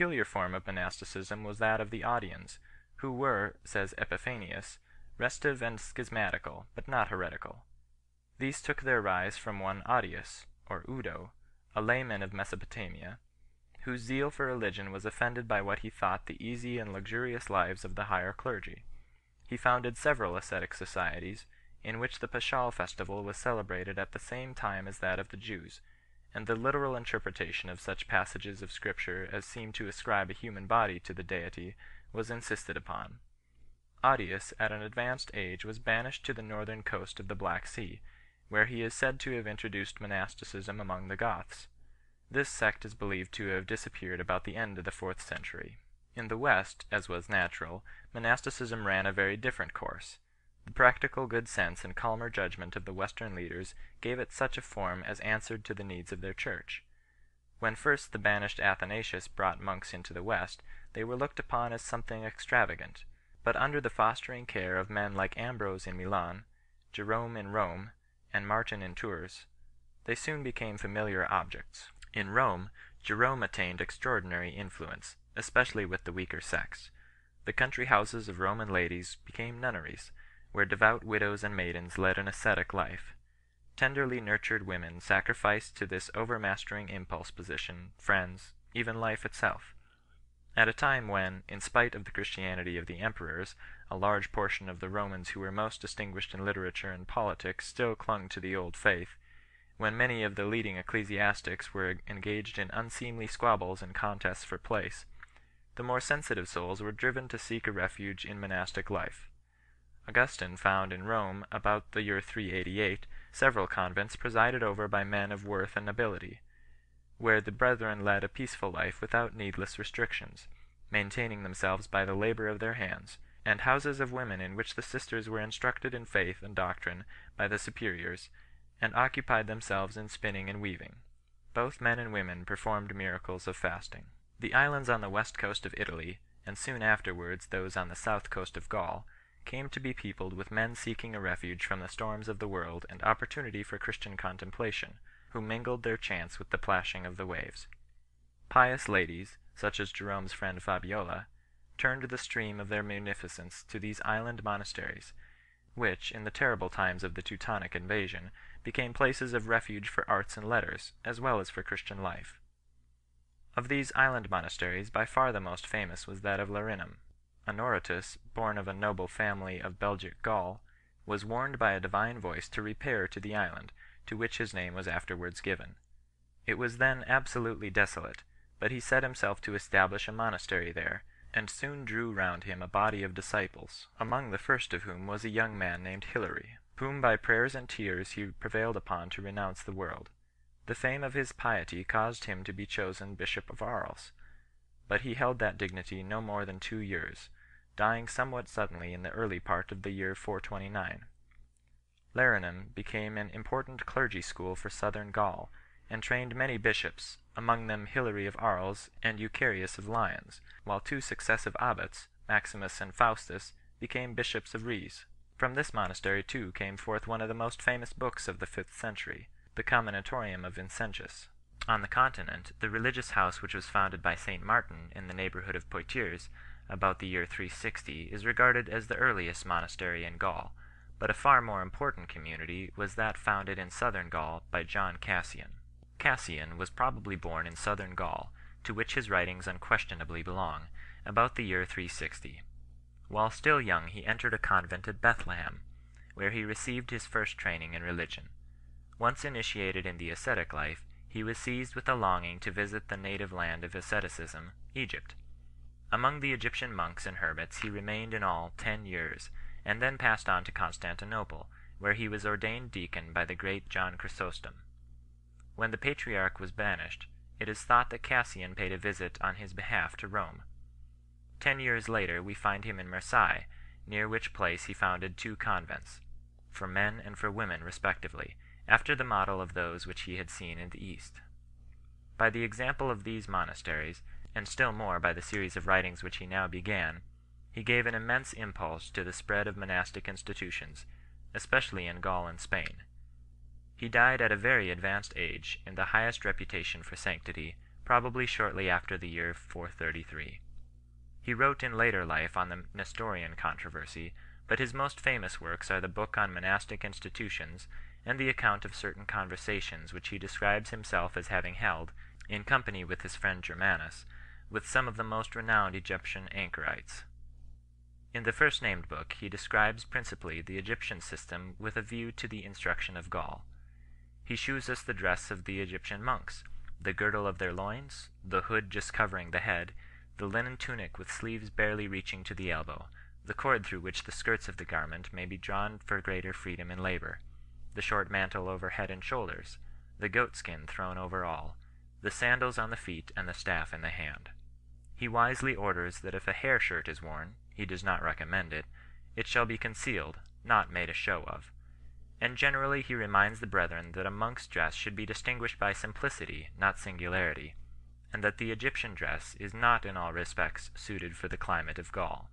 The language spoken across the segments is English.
peculiar form of monasticism was that of the Audians, who were, says Epiphanius, restive and schismatical, but not heretical. These took their rise from one Audius, or Udo, a layman of Mesopotamia, whose zeal for religion was offended by what he thought the easy and luxurious lives of the higher clergy. He founded several ascetic societies, in which the Paschal festival was celebrated at the same time as that of the Jews, and the literal interpretation of such passages of Scripture as seemed to ascribe a human body to the deity was insisted upon. Audius, at an advanced age, was banished to the northern coast of the Black Sea, where he is said to have introduced monasticism among the Goths. This sect is believed to have disappeared about the end of the 4th century. In the West, as was natural, monasticism ran a very different course. The practical good sense and calmer judgment of the Western leaders gave it such a form as answered to the needs of their church. When first the banished Athanasius brought monks into the West, they were looked upon as something extravagant, but under the fostering care of men like Ambrose in Milan, Jerome in Rome, and Martin in Tours, they soon became familiar objects. In Rome, Jerome attained extraordinary influence, especially with the weaker sects. The country houses of Roman ladies became nunneries, where devout widows and maidens led an ascetic life. Tenderly nurtured women sacrificed to this overmastering impulse position, friends, even life itself. At a time when, in spite of the Christianity of the emperors, a large portion of the Romans who were most distinguished in literature and politics still clung to the old faith, when many of the leading ecclesiastics were engaged in unseemly squabbles and contests for place, the more sensitive souls were driven to seek a refuge in monastic life. Augustine found in Rome, about the year 388, several convents presided over by men of worth and ability, where the brethren led a peaceful life without needless restrictions, maintaining themselves by the labor of their hands, and houses of women in which the sisters were instructed in faith and doctrine by the superiors, and occupied themselves in spinning and weaving. Both men and women performed miracles of fasting. The islands on the west coast of Italy, and soon afterwards those on the south coast of Gaul, came to be peopled with men seeking a refuge from the storms of the world and opportunity for Christian contemplation, who mingled their chants with the plashing of the waves. Pious ladies, such as Jerome's friend Fabiola, turned the stream of their munificence to these island monasteries, which, in the terrible times of the Teutonic invasion, became places of refuge for arts and letters, as well as for Christian life. Of these island monasteries, by far the most famous was that of Larinum. Honoritus, born of a noble family of Belgic Gaul, was warned by a divine voice to repair to the island, to which his name was afterwards given. It was then absolutely desolate, but he set himself to establish a monastery there, and soon drew round him a body of disciples, among the first of whom was a young man named Hilary, whom by prayers and tears he prevailed upon to renounce the world. The fame of his piety caused him to be chosen Bishop of Arles, but he held that dignity no more than 2 years, dying somewhat suddenly in the early part of the year 429. Larinum became an important clergy school for southern Gaul, and trained many bishops, among them Hilary of Arles and Eucharius of Lyons, while 2 successive abbots, Maximus and Faustus, became bishops of Rheims. From this monastery too came forth one of the most famous books of the 5th century, the Combinatorium of Vincentius. On the continent, the religious house which was founded by St. Martin in the neighbourhood of Poitiers, about the year 360, is regarded as the earliest monastery in Gaul, but a far more important community was that founded in southern Gaul by John Cassian. Cassian was probably born in southern Gaul, to which his writings unquestionably belong, about the year 360. While still young he entered a convent at Bethlehem, where he received his first training in religion. Once initiated in the ascetic life, he was seized with a longing to visit the native land of asceticism, Egypt. Among the Egyptian monks and hermits he remained in all 10 years, and then passed on to Constantinople, where he was ordained deacon by the great John Chrysostom. When the patriarch was banished, it is thought that Cassian paid a visit on his behalf to Rome. 10 years later we find him in Marseilles, near which place he founded 2 convents, for men and for women respectively, after the model of those which he had seen in the East. By the example of these monasteries, and still more by the series of writings which he now began, he gave an immense impulse to the spread of monastic institutions, especially in Gaul and Spain. He died at a very advanced age, in the highest reputation for sanctity, probably shortly after the year 433. He wrote in later life on the Nestorian controversy, but his most famous works are the book on monastic institutions and the account of certain conversations which he describes himself as having held, in company with his friend Germanus, with some of the most renowned Egyptian anchorites. In the first named book he describes principally the Egyptian system with a view to the instruction of Gaul. He shews us the dress of the Egyptian monks, the girdle of their loins, the hood just covering the head, the linen tunic with sleeves barely reaching to the elbow, the cord through which the skirts of the garment may be drawn for greater freedom in labor, the short mantle over head and shoulders, the goatskin thrown over all, the sandals on the feet and the staff in the hand. He wisely orders that if a hair shirt is worn, he does not recommend it, it shall be concealed, not made a show of. And generally he reminds the brethren that a monk's dress should be distinguished by simplicity, not singularity, and that the Egyptian dress is not in all respects suited for the climate of Gaul.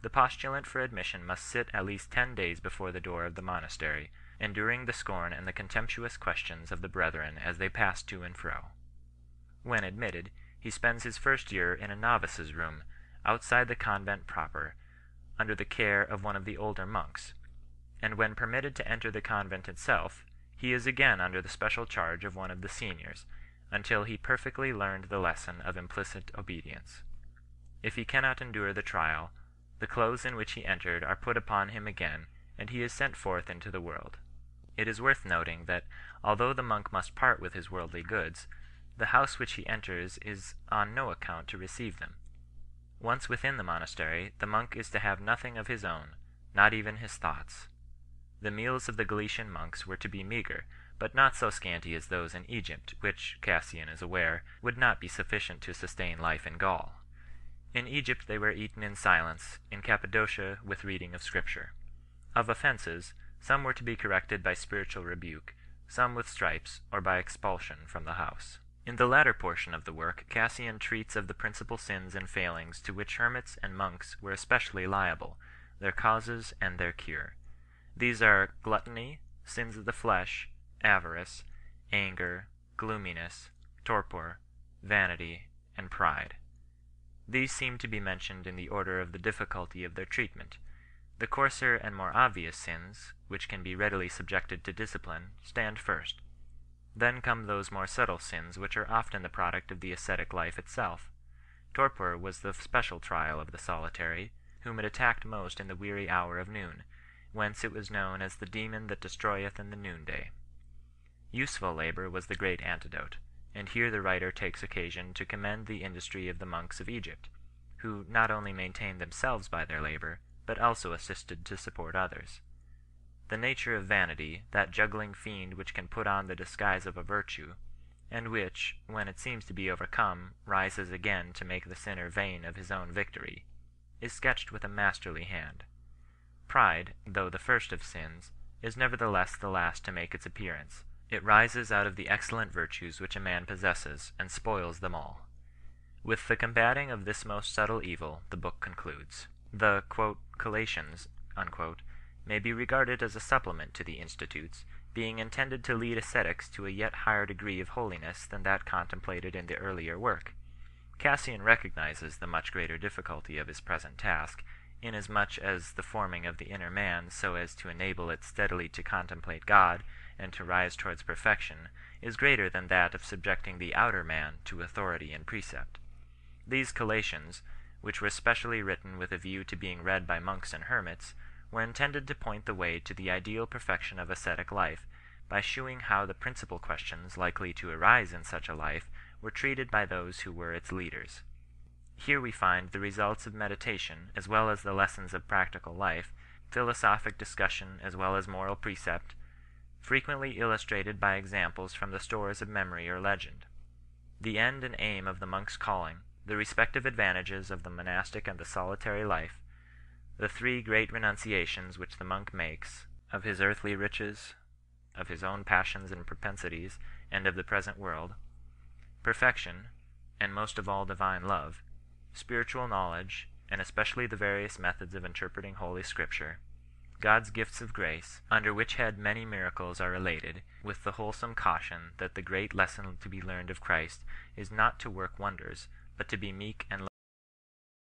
The postulant for admission must sit at least 10 days before the door of the monastery, enduring the scorn and the contemptuous questions of the brethren as they pass to and fro. When admitted, he spends his first year in a novice's room, outside the convent proper, under the care of one of the older monks, and when permitted to enter the convent itself, he is again under the special charge of one of the seniors, until he perfectly learned the lesson of implicit obedience. If he cannot endure the trial, the clothes in which he entered are put upon him again, and he is sent forth into the world. It is worth noting that, although the monk must part with his worldly goods, the house which he enters is on no account to receive them. Once within the monastery, the monk is to have nothing of his own, not even his thoughts. The meals of the Galatian monks were to be meager, but not so scanty as those in Egypt, which, Cassian is aware, would not be sufficient to sustain life in Gaul. In Egypt they were eaten in silence, in Cappadocia with reading of Scripture. Of offenses, some were to be corrected by spiritual rebuke, some with stripes, or by expulsion from the house. In the latter portion of the work, Cassian treats of the principal sins and failings to which hermits and monks were especially liable, their causes and their cure. These are gluttony, sins of the flesh, avarice, anger, gloominess, torpor, vanity, and pride. These seem to be mentioned in the order of the difficulty of their treatment. The coarser and more obvious sins, which can be readily subjected to discipline, stand first. Then come those more subtle sins which are often the product of the ascetic life itself. Torpor was the special trial of the solitary, whom it attacked most in the weary hour of noon, whence it was known as the demon that destroyeth in the noonday. Useful labour was the great antidote, and here the writer takes occasion to commend the industry of the monks of Egypt, who not only maintained themselves by their labour, but also assisted to support others. The nature of vanity, that juggling fiend which can put on the disguise of a virtue, and which, when it seems to be overcome, rises again to make the sinner vain of his own victory, is sketched with a masterly hand. Pride, though the first of sins, is nevertheless the last to make its appearance. It rises out of the excellent virtues which a man possesses, and spoils them all. With the combating of this most subtle evil, the book concludes. The collations may be regarded as a supplement to the Institutes, being intended to lead ascetics to a yet higher degree of holiness than that contemplated in the earlier work. Cassian recognizes the much greater difficulty of his present task, inasmuch as the forming of the inner man so as to enable it steadily to contemplate God and to rise towards perfection is greater than that of subjecting the outer man to authority and precept. These collations, which were specially written with a view to being read by monks and hermits, were intended to point the way to the ideal perfection of ascetic life, by shewing how the principal questions likely to arise in such a life were treated by those who were its leaders. Here we find the results of meditation as well as the lessons of practical life, philosophic discussion as well as moral precept, frequently illustrated by examples from the stores of memory or legend. The end and aim of the monk's calling, the respective advantages of the monastic and the solitary life, the three great renunciations which the monk makes, of his earthly riches, of his own passions and propensities, and of the present world, perfection, and most of all divine love, spiritual knowledge, and especially the various methods of interpreting Holy Scripture, God's gifts of grace, under which head many miracles are related, with the wholesome caution that the great lesson to be learned of Christ is not to work wonders, but to be meek and